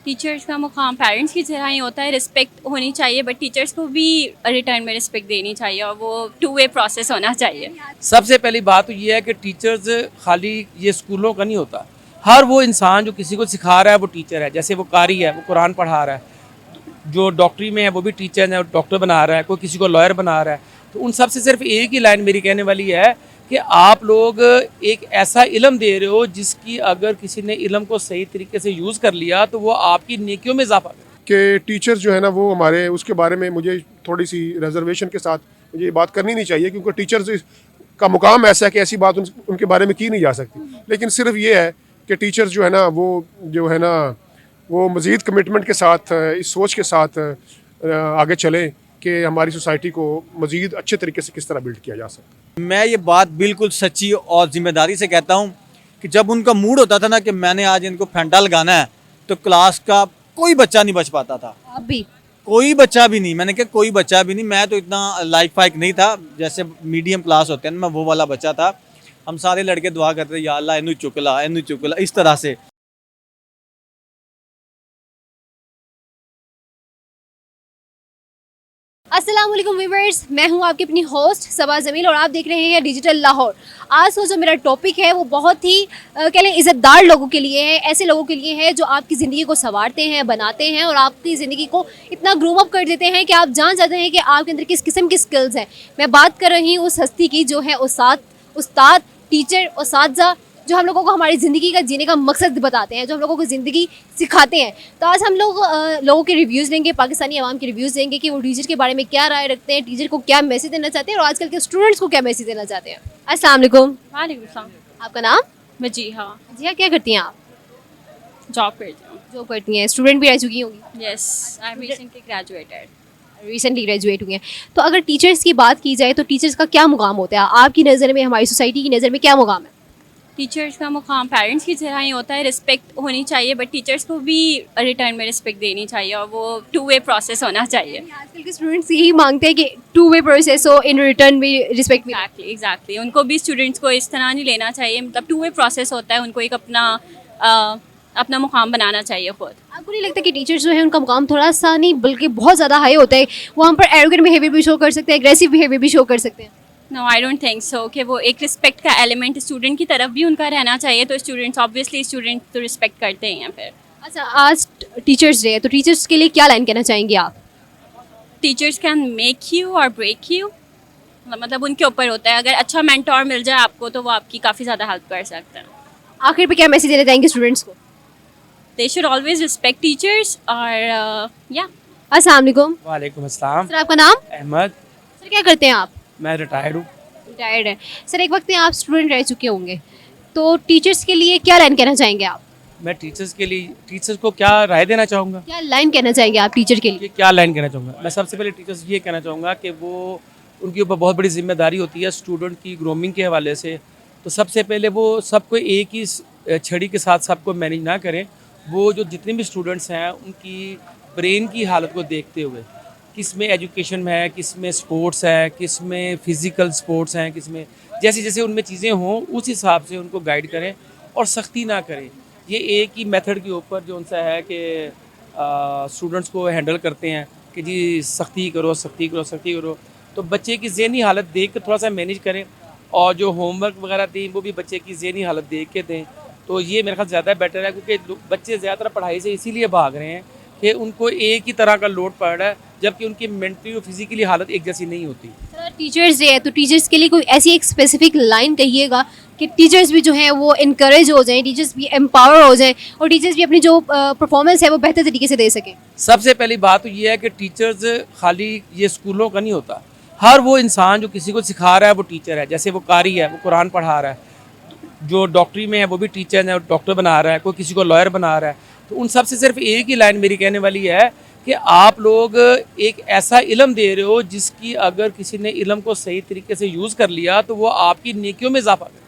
Teachers का मुकाम parents की तरह ही होता है, रिस्पेक्ट होनी चाहिए, बट टीचर्स को भी रिटर्न में रिस्पेक्ट देनी चाहिए और वो टू वे प्रोसेस होना चाहिए। सबसे पहली बात तो ये है कि टीचर्स खाली ये स्कूलों का नहीं होता, हर वो इंसान जो किसी को सिखा रहा है वो टीचर है। जैसे वो कारी है, वो कुरान पढ़ा रहा है, जो डॉक्टरी में है वो भी टीचर है, डॉक्टर बना रहा है, कोई किसी को लॉयर बना रहा है। तो उन सब से सिर्फ एक ही लाइन मेरी कहने वाली है कि आप लोग एक ऐसा इल्म दे रहे हो जिसकी अगर किसी ने इल्म को सही तरीके से यूज़ कर लिया तो वो आपकी नेकियों में इजाफा करे। कि टीचर्स जो है ना वो हमारे उसके बारे में मुझे थोड़ी सी रिजर्वेशन के साथ मुझे ये बात करनी नहीं चाहिए, क्योंकि टीचर्स का मुकाम ऐसा है कि ऐसी बात उनके बारे में की नहीं जा सकती। लेकिन सिर्फ ये है कि टीचर्स जो है ना वो मज़ीद कमिटमेंट के साथ, इस सोच के साथ आगे चलें कि हमारी सोसाइटी को मज़ीद अच्छे तरीके से किस तरह बिल्ड किया जा सकता है। मैं ये बात बिल्कुल सच्ची और जिम्मेदारी से कहता हूँ कि जब उनका मूड होता था ना कि मैंने आज इनको फैंटा लगाना है, तो क्लास का कोई बच्चा नहीं बच पाता था। आप भी? कोई बच्चा भी नहीं, मैंने कहा कोई बच्चा भी नहीं। मैं तो इतना लाइक फाइक नहीं था, जैसे मीडियम क्लास होते हैं, मैं वो वाला बच्चा था। हम सारे लड़के दुआ करते या अल्लाह इनू चुकला, इस तरह से। अस्सलाम वालेकुम व्यूअर्स, मैं हूं आपकी अपनी होस्ट सबा जमील और आप देख रहे हैं डिजिटल लाहौर। आज का जो मेरा टॉपिक है वो बहुत ही कह लें इज़्ज़तदार लोगों के लिए है, ऐसे लोगों के लिए है जो आपकी ज़िंदगी को संवारते हैं, बनाते हैं और आपकी ज़िंदगी को इतना ग्रूम अप कर देते हैं कि आप जान जाते हैं कि आपके अंदर किस किस्म की स्किल्स हैं। मैं बात कर रही हूँ उस हस्ती की जो है उस्ताद, टीचर, उस्तादज़ा, जो हम लोगों को हमारी ज़िंदगी का जीने का मकसद बताते हैं, जो हम लोगों को ज़िंदगी सिखाते हैं। तो आज हम लोग लोगों के रिव्यूज़ लेंगे, पाकिस्तानी आवाम के रिव्यूज़ लेंगे कि वो टीचर के बारे में क्या राय रखते हैं, टीचर को क्या मैसेज देना चाहते हैं और आजकल के स्टूडेंट्स को क्या मैसेज देना चाहते हैं। अस्सलाम वालेकुम। वालेकुम सलाम। आपका नाम? मजीहा। जी हाँ, क्या करती हैं आप? जॉब करती हूँ। जॉब करती हैं, स्टूडेंट भी रह चुकी होंगी? Yes, I am recently graduated. Recently graduate हुई हैं। तो अगर टीचर्स की बात की जाए तो टीचर्स का क्या मुकाम होता है आपकी नज़र में, हमारी सोसाइटी की नज़र में क्या मुकाम है? टीचर्स का मुकाम पेरेंट्स की तरह ही होता है, रिस्पेक्ट होनी चाहिए, बट टीचर्स को भी रिटर्न में रिस्पेक्ट देनी चाहिए और वो टू वे प्रोसेस होना चाहिए। आजकल के स्टूडेंट्स यही मांगते हैं कि टू वे प्रोसेस हो, इन रिटर्न भी रिस्पेक्ट भी। एग्जैक्टली उनको भी स्टूडेंट्स को इस तरह नहीं लेना चाहिए, मतलब टू वे प्रोसेस होता है, उनको एक अपना मुकाम बनाना चाहिए खुद। आपको नहीं लगता कि टीचर्स जो है उनका मुकाम थोड़ा सा नहीं बल्कि बहुत ज़्यादा हाई होता है, वहाँ पर एरोगेंट बिहेवियर भी शो कर सकते हैं, एग्रेसिव बिहेवियर भी शो कर सकते हैं? No, I don't think so कि वो एक रिस्पेक्ट का एलिमेंट स्टूडेंट की तरफ भी उनका रहना चाहिए, तो स्टूडेंट्स ऑब्वियसली स्टूडेंट तो रिस्पेक्ट करते ही हैं। फिर अच्छा, आज टीचर्स डे है तो टीचर्स के लिए क्या लाइन कहना चाहेंगे आप? टीचर्स कैन मेक यू और ब्रेक यू, मतलब उनके ऊपर होता है। अगर अच्छा मेंटोर मिल जाए आपको तो वो आपकी काफ़ी ज़्यादा हेल्प कर सकते हैं। आखिर पे क्या मैसेज देना चाहेंगे स्टूडेंट्स को? They should always respect teachers और या। अस्सलाम वालेकुम। वालेकुम अस्सलाम। सर आपका नाम? अहमद। सर क्या करते हैं आप? मैं रिटायर्ड हूँ। रिटायर्ड है। सर एक वक्त में आप स्टूडेंट रह चुके होंगे, तो टीचर्स के लिए क्या लाइन कहना चाहेंगे आप? मैं टीचर्स को क्या राय देना चाहूँगा, क्या लाइन कहना चाहेंगे आप टीचर के लिए? कि क्या लाइन कहना चाहूँगा। मैं सबसे पहले टीचर्स ये कहना चाहूँगा कि वो उनके ऊपर बहुत बड़ी जिम्मेदारी होती है स्टूडेंट की ग्रूमिंग के हवाले से। तो सबसे पहले वो सबको एक ही छड़ी के साथ सबको मैनेज ना करें। वो जो जितने भी स्टूडेंट्स हैं उनकी ब्रेन की हालत को देखते हुए, किस में एजुकेशन में है, किस में स्पोर्ट्स है, किस में फिज़िकल स्पोर्ट्स हैं, किस में जैसे जैसे उनमें चीज़ें हों उस हिसाब से उनको गाइड करें और सख्ती ना करें। ये एक ही मेथड के ऊपर जो उनसा है कि स्टूडेंट्स को हैंडल करते हैं कि जी सख्ती करो, सख्ती करो, सख्ती करो। तो बच्चे की ज़हनी हालत देख कर थोड़ा सा मैनेज करें और जो होमवर्क वगैरह दें वो भी बच्चे की ज़हनी हालत देख के दें। तो ये मेरे ख्याल ज़्यादा बेटर है, क्योंकि बच्चे ज़्यादातर पढ़ाई से इसीलिए भाग रहे हैं कि उनको एक ही तरह का लोड पड़ रहा है, जबकि उनकी मेंटली और फिजिकली हालत एक जैसी नहीं होती। सर टीचर्स डे है तो टीचर्स के लिए कोई ऐसी एक स्पेसिफिक लाइन कहिएगा कि टीचर्स भी जो है वो इनकरेज हो जाएं, टीचर्स भी एम्पावर हो जाएं और टीचर्स भी अपनी जो परफॉर्मेंस है वो बेहतर तरीके से दे सकें। सबसे पहली बात तो ये है कि टीचर्स खाली ये स्कूलों का नहीं होता, हर वो इंसान जो किसी को सिखा रहा है वो टीचर है। जैसे वो कारी है, वो कुरान पढ़ा रहा है, जो डॉक्टरी में है वो भी टीचर है, डॉक्टर बना रहा है, कोई किसी को लॉयर बना रहा है। तो उन सब से सिर्फ एक ही लाइन मेरी कहने वाली है कि आप लोग एक ऐसा इल्म दे रहे हो जिसकी अगर किसी ने इल्म को सही तरीके से यूज़ कर लिया तो वो आपकी नेकियों में इजाफा करे,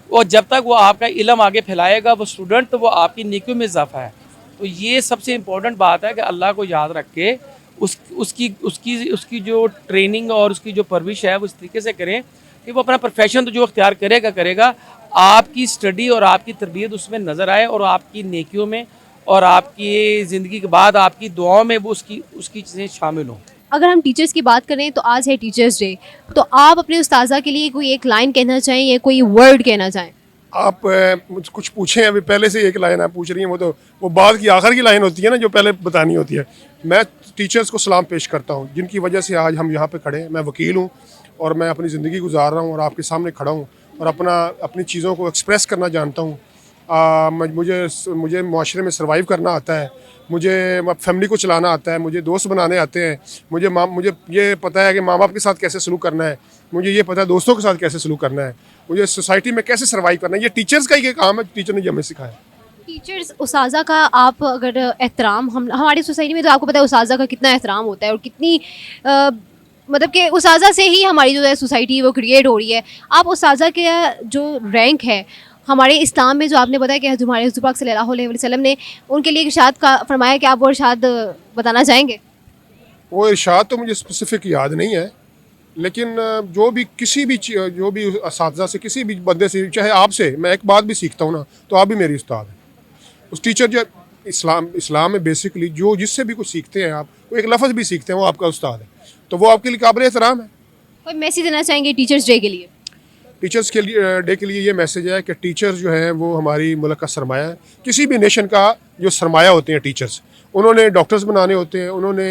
और जब तक वो आपका इल्म आगे फैलाएगा वो स्टूडेंट, तो वो आपकी नेकियों में इजाफा है। तो ये सबसे इम्पोर्टेंट बात है कि अल्लाह को याद रख के उसकी जो ट्रेनिंग और उसकी जो परवरिश है वो इस तरीके से करें कि वो अपना प्रोफेशन तो जो इख्तियार करेगा आपकी स्टडी और आपकी तरबियत उसमें नज़र आए और आपकी नेकियों में और आपकी ज़िंदगी के बाद आपकी दुआओं में वो उसकी चीज़ें शामिल हों। अगर हम टीचर्स की बात करें तो आज है टीचर्स डे, तो आप अपने उस्ताजा के लिए कोई एक लाइन कहना चाहें या कोई वर्ड कहना चाहें? आप मुझ कुछ पूछें, अभी पहले से एक लाइन आप पूछ रही हैं, वो बाद की आखिर की लाइन होती है ना जो पहले बतानी होती है। मैं टीचर्स को सलाम पेश करता हूँ जिनकी वजह से आज हम यहाँ पे खड़े हैं। मैं वकील हूँ और मैं अपनी ज़िंदगी गुजार रहा हूँ और आपके सामने खड़ा हूँ और अपनी चीज़ों को एक्सप्रेस करना जानता हूँ। मुझे माशरे में सर्वाइव करना आता है, मुझे फैमिली को चलाना आता है, मुझे दोस्त बनाने आते हैं, मुझे ये पता है कि माँ बाप के साथ कैसे सलूक करना है, मुझे ये पता है दोस्तों के साथ कैसे सलूक करना है, मुझे सोसाइटी में कैसे सर्वाइव करना है। ये टीचर्स का ही काम है, टीचर ने ये हमें सिखाया। टीचर्स उस्ताजा का आप अगर एहतराम, हम हमारी सोसाइटी में तो आपको पता है उस्ताजा का कितना एहतराम होता है और कितनी मतलब कि उस्ताजा से ही हमारी जो है सोसाइटी वो क्रिएट हो रही है। आप उस्ताजा के जो रैंक है हमारे इस्लाम में, जो आपने बताया कि हमारे हुज़ूर पाक सल्लल्लाहु अलैहि वसल्लम ने उनके लिए इरशाद का फरमाया, कि आप वो इरशाद बताना चाहेंगे? वो इरशाद तो मुझे स्पेसिफिक याद नहीं है, लेकिन जो भी असातिज़ा से, किसी भी बंदे से, चाहे आपसे मैं एक बात भी सीखता हूँ ना, तो आप भी मेरी उस्ताद हैं। उस टीचर जो इस्लाम में बेसिकली जो जिससे भी कुछ सीखते हैं आप, वो एक लफ्ज़ भी सीखते हैं, वो आपका उस्ताद है, तो वो आपके लिए काबिल एहतराम है। कोई मैसेज देना चाहेंगे टीचर्स डे के लिए? टीचर्स के लिए डे के लिए ये मैसेज है कि टीचर्स जो हैं वो हमारी मुल्क का सरमाया है। किसी भी नेशन का जो सरमाया होते हैं टीचर्स, उन्होंने डॉक्टर्स बनाने होते हैं, उन्होंने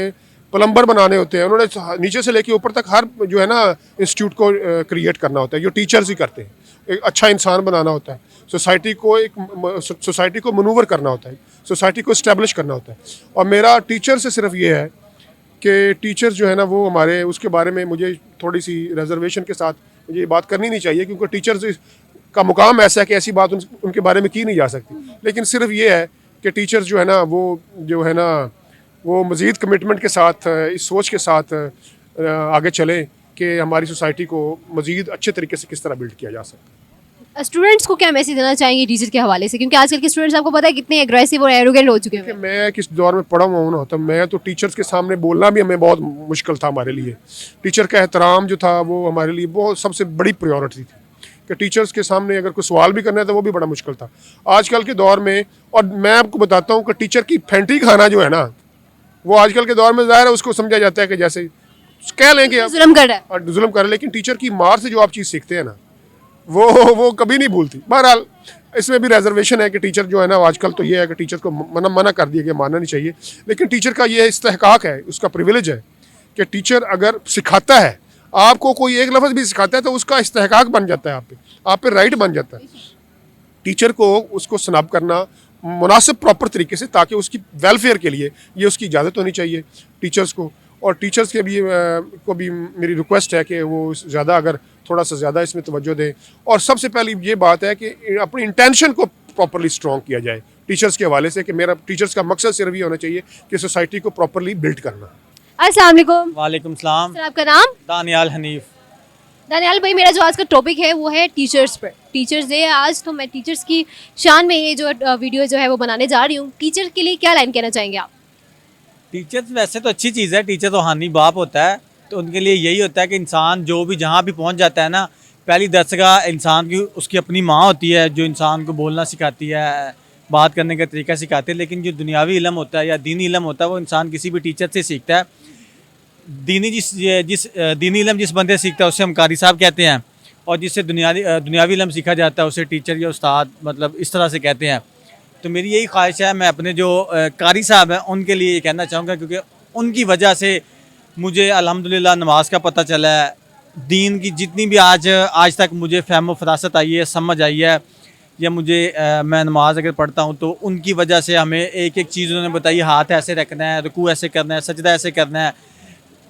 प्लम्बर बनाने होते हैं, उन्होंने नीचे से लेके ऊपर तक हर जो है ना इंस्टीट्यूट को क्रिएट करना होता है, जो टीचर्स ही करते हैं। एक अच्छा इंसान बनाना होता है, सोसाइटी को मनूवर करना होता है, सोसाइटी को इस्टेब्लिश करना होता है। और मेरा टीचर से सिर्फ ये है कि टीचर जो है ना वो हमारे, उसके बारे में मुझे थोड़ी सी रिजर्वेशन के साथ मुझे ये बात करनी नहीं चाहिए, क्योंकि टीचर्स का मुकाम ऐसा है कि ऐसी बात उनके बारे में की नहीं जा सकती। लेकिन सिर्फ ये है कि टीचर्स जो है ना वो मज़ीद कमिटमेंट के साथ, इस सोच के साथ आगे चलें कि हमारी सोसाइटी को मज़ीद अच्छे तरीके से किस तरह बिल्ड किया जा सकता है। स्टूडेंट्स को क्या मैसेज देना चाहेंगे टीचर के हवाले से, क्योंकि आजकल के स्टूडेंट्स आपको पता है कितने एग्रेसिव और एरोगेंट हो चुके हैं? मैं किस दौर में पढ़ा हुआ हूँ ना, तो मैं तो टीचर्स के सामने बोलना भी हमें बहुत मुश्किल था हमारे लिए। टीचर का एहतराम जो था वो हमारे लिए बहुत सबसे बड़ी प्रायोरिटी थी, कि टीचर्स के सामने अगर कोई सवाल भी करना है तो वो भी बड़ा मुश्किल था। आजकल के दौर में, और मैं आपको बताता हूँ कि टीचर की फैंटी खाना जो है ना, वो आजकल के दौर में ज़ाहिर है उसको समझा जाता है कि जैसे कह लें कि जुल्म कर रहा है। और जुल्म कर रहे हैं, लेकिन टीचर की मार से जो आप चीज़ सीखते हैं ना, वो कभी नहीं भूलती। बहरहाल इसमें भी रिजर्वेशन है कि टीचर जो है ना, आजकल तो ये है कि टीचर को मना कर दिया कि मानना नहीं चाहिए, लेकिन टीचर का ये इस्तेहकाक है, उसका प्रिविलेज है कि टीचर अगर सिखाता है, आपको कोई एक लफ्ज़ भी सिखाता है तो उसका इस्तेहकाक बन जाता है, आप पे राइट बन जाता है। टीचर को उसको स्नब करना मुनासिब प्रॉपर तरीके से, ताकि उसकी वेलफेयर के लिए ये उसकी इजाज़त होनी चाहिए टीचर्स को। और टीचर्स के भी को भी मेरी रिक्वेस्ट है कि वो ज़्यादा, अगर थोड़ा सा ज़्यादा इसमें तवज्जो दें। और सबसे पहली ये बात है कि अपनी इंटेंशन को प्रॉपरली स्ट्रॉन्ग किया जाए टीचर्स के हवाले से, कि मेरा टीचर्स का मकसद सिर्फ ये होना चाहिए कि सोसाइटी को प्रॉपरली बिल्ड करना। अस्सलाम वालेकुम। वालेकुम सलाम। सर आपका नाम? दानियाल हनीफ। दानियाल भाई, मेरा जो आज का टॉपिक है वो है टीचर्स पर। टीचर्स डे है आज, तो मैं टीचर्स की शान में ये जो वीडियो जो है वो बनाने जा रही हूँ। टीचर के लिए क्या लाइन कहना चाहेंगे आप? टीचर्स वैसे तो अच्छी चीज़ है, टीचर तो हानी बाप होता है, तो उनके लिए यही होता है कि इंसान जो भी जहाँ भी पहुँच जाता है ना, पहली दरसगाह इंसान की उसकी अपनी माँ होती है, जो इंसान को बोलना सिखाती है, बात करने का तरीका सिखाती है। लेकिन जो दुनियावी इल्म होता है या दीनी इल्म होता है, वो इंसान किसी भी टीचर से सीखता है। दीनी इल्म जिस बंदे से सीखता है उसे हम कारी साहब कहते हैं, और जिससे दुनियावी इल्म सीखा जाता है उसे टीचर या उस्ताद, मतलब इस तरह से कहते हैं। तो मेरी यही ख्वाहिश है, मैं अपने जो कारी साहब हैं उनके लिए ये कहना चाहूँगा, क्योंकि उनकी वजह से मुझे अल्हम्दुलिल्लाह नमाज का पता चला है, दीन की जितनी भी आज तक मुझे फ़हम फ़रासत आई है, समझ आई है, या मुझे मैं नमाज अगर पढ़ता हूँ तो उनकी वजह से हमें एक एक चीज़ उन्होंने बताई, हाथ ऐसे रखना है, रुकू ऐसे करना है, सजदा ऐसे करना है,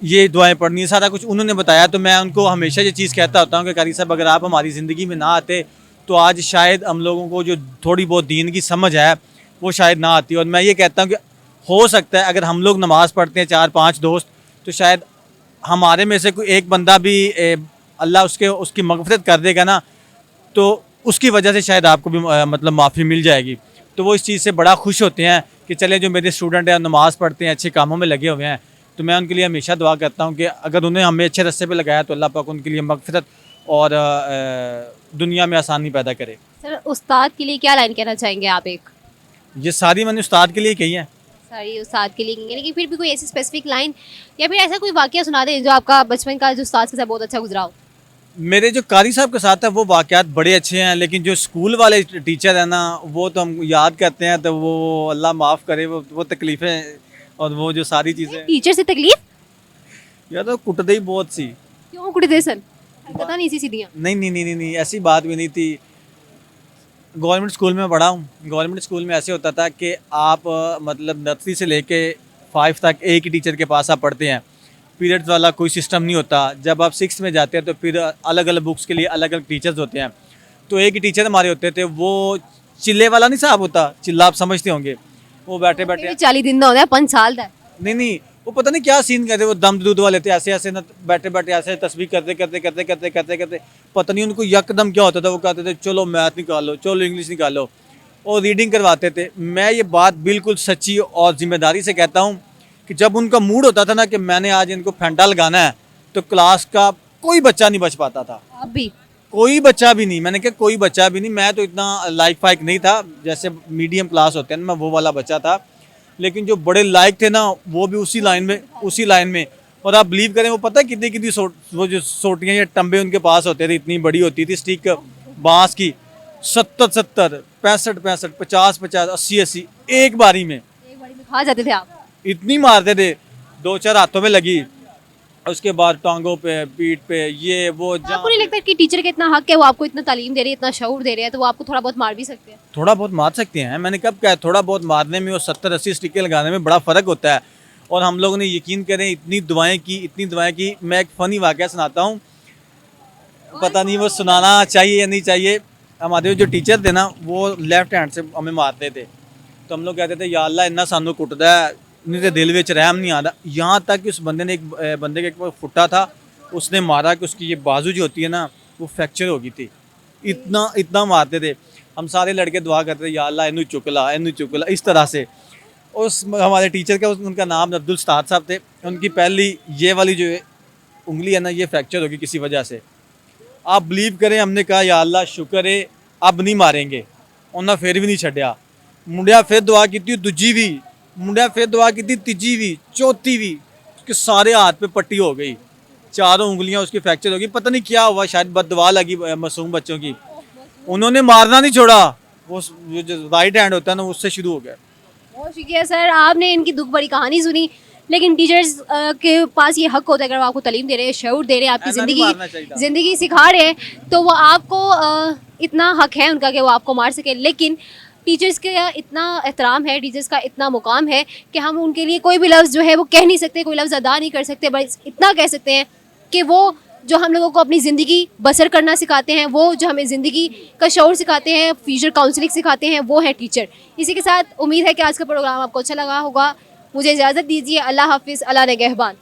ये दुआएं पढ़नी है, सारा कुछ उन्होंने बताया। तो मैं उनको हमेशा ये चीज़ कहता होता हूँ कि कारी साहब, अगर आप हमारी ज़िंदगी में ना आते तो आज शायद हम लोगों को जो थोड़ी बहुत दीन की समझ है वो शायद ना आती। और मैं ये कहता हूँ कि हो सकता है अगर हम लोग नमाज़ पढ़ते हैं 4-5 दोस्त, तो शायद हमारे में से कोई एक बंदा भी अल्लाह उसकी मग़फ़िरत कर देगा ना, तो उसकी वजह से शायद आपको भी मतलब माफ़ी मिल जाएगी। तो वो इस चीज़ से बड़ा खुश होते हैं कि चले जो मेरे स्टूडेंट हैं नमाज़ पढ़ते हैं, अच्छे कामों में लगे हुए हैं, तो मैं उनके लिए हमेशा दुआ करता हूँ कि अगर उन्हें हमें अच्छे रास्ते पे लगाया तो अल्लाह पाक उनके लिए मग़फ़िरत और दुनिया में आसानी पैदा करे। सर उस्ताद के लिए क्या लाइन कहना चाहेंगे आप? एक ये सारी मैंने उस्ताद के लिए कही है। सारी उस्ताद के लिए कहेंगे, लेकिन फिर भी कोई ऐसी स्पेसिफिक लाइन या फिर ऐसा कोई वाकया सुना दें जो आपका बचपन का जो उस्ताद के साथ बहुत अच्छा गुजरा हो। मेरे जो कारी साहब के साथ है वो वाक़यात बड़े अच्छे हैं, लेकिन जो स्कूल वाले टीचर हैं ना वो तो हम याद करते हैं तो वो अल्लाह माफ़ करे, वो तकलीफ़ें और वो जो सारी चीज़ें टीचर से तकलीफ या तो कुटदे ही बहुत सी। क्यों कुटते सन, पता नहीं सी सीधियाँ। नहीं ऐसी बात भी नहीं थी। गवर्नमेंट स्कूल में पढ़ा हूँ। गवर्नमेंट स्कूल में ऐसे होता था कि आप मतलब नर्सरी से लेके 5 तक एक ही टीचर के पास आप पढ़ते हैं। पीरियड्स वाला कोई सिस्टम नहीं होता। जब आप 6 में जाते हैं तो फिर अलग अलग बुक्स के लिए अलग अलग टीचर्स होते हैं। तो एक ही टीचर हमारे होते थे, वो चिल्ले वाला नहीं साहब होता, चिल्ला आप समझते होंगे। वो बैठे बैठे 40 दिन का होता है, 5 साल का। नहीं वो पता नहीं क्या सीन करते, वो दम दूध वाले थे, ऐसे ना बैठे बैठे ऐसे तस्वीर करते पता नहीं उनको यकदम क्या होता था। वो कहते थे चलो मैथ निकालो, चलो इंग्लिश निकालो, और रीडिंग करवाते थे। मैं ये बात बिल्कुल सच्ची और जिम्मेदारी से कहता हूँ कि जब उनका मूड होता था ना कि मैंने आज इनको फैंटा लगाना है, तो क्लास का कोई बच्चा नहीं बच पाता था। आप भी कोई बच्चा भी नहीं, मैंने कहा कोई बच्चा भी नहीं। मैं तो इतना लाइक फाइक नहीं था, जैसे मीडियम क्लास होते हैं ना, मैं वो वाला बच्चा था। लेकिन जो बड़े लायक थे ना वो भी उसी लाइन में। और आप बिलीव करें, वो पता है कितनी वो जो सोटियाँ या टम्बे उनके पास होते थे, इतनी बड़ी होती थी स्टिक बांस की, 70 65 50 80 एक बारी में खा जाते थे आप। इतनी मारते थे, 2-4 हाथों में लगी, उसके बाद टांगों पे, पीठ पे, ये वो। आपको नहीं लगता कि टीचर का इतना हक है, वो आपको इतना तालीम दे रही है, इतना शऊर दे रहे हैं, तो वो आपको थोड़ा बहुत मार भी सकते हैं? थोड़ा बहुत मार सकते हैं। मैंने कब कहा, थोड़ा बहुत मारने में और 70-80 स्टिकें लगाने में बड़ा फ़र्क होता है। और हम लोगों ने यकीन करें इतनी दुआएं की। मैं एक फ़नी वाक़या सुनाता हूँ, पता नहीं वो सुनाना चाहिए या नहीं चाहिए। हमारे जो टीचर थे ना वो लेफ्ट हैंड से हमें मारते थे, तो हम लोग कहते थे या अल्लाह इन्ना सानू कुटदा है, इन्हें तो दिल विच रहम नहीं आता। यहाँ तक कि उस बंदे ने एक बंदे के एक फुट्टा था, उसने मारा कि उसकी ये बाजू जो होती है ना वो फ्रैक्चर हो गई थी। इतना मारते थे। हम सारे लड़के दुआ करते थे या अल्लाह इन्हू चुकला इस तरह से। उस हमारे टीचर का उनका नाम अब्दुल उस्ताद साहब थे। उनकी पहली ये वाली जो उंगली है ना ये फ्रैक्चर होगी किसी वजह से। आप बिलीव करें, हमने कहा या अल्लाह शुक्र है अब नहीं मारेंगे। उन्हें फिर भी नहीं छड्या। मुंडिया फिर दुआ की, दूजी भी मुंडिया फिर दुआ की, तीजी भी, चौथी भी, उसके सारे हाथ पे पट्टी हो गई, चारों उंगलियां उसकी फ्रैक्चर हो गई। पता नहीं क्या हुआ, शायद बददुआ लगी मासूम बच्चों की। उन्होंने मारना नहीं छोड़ा, वो जो राइट हैंड होता है ना उससे शुरू हो गया। बहुत शुक्रिया सर, आपने इनकी दुख भरी कहानी सुनी। लेकिन टीचर्स के पास ये हक होता है, अगर वो आपको तालीम दे रहे हैं, शऊर दे रहे हैं, आपकी ऐसा नहीं मारना चाहिए था। ज़िंदगी सिखा रहे हैं, तो वो आपको इतना हक है उनका कि वो आपको मार सके। लेकिन टीचर्स का इतना एहतराम है, टीचर्स का इतना मुकाम है कि हम उनके लिए कोई भी लफ्ज़ जो है वो कह नहीं सकते, कोई लफ्ज़ अदा नहीं कर सकते। बस इतना कह सकते हैं कि वो जो हम लोगों को अपनी ज़िंदगी बसर करना सिखाते हैं, वो जो हमें ज़िंदगी का शऊर सिखाते हैं, फ्यूचर काउंसलिंग सिखाते हैं, वो है टीचर। इसी के साथ उम्मीद है कि आज का प्रोग्राम आपको अच्छा लगा होगा। मुझे इजाज़त दीजिए। अल्लाह हाफिज़, अल्लाह निगहबान।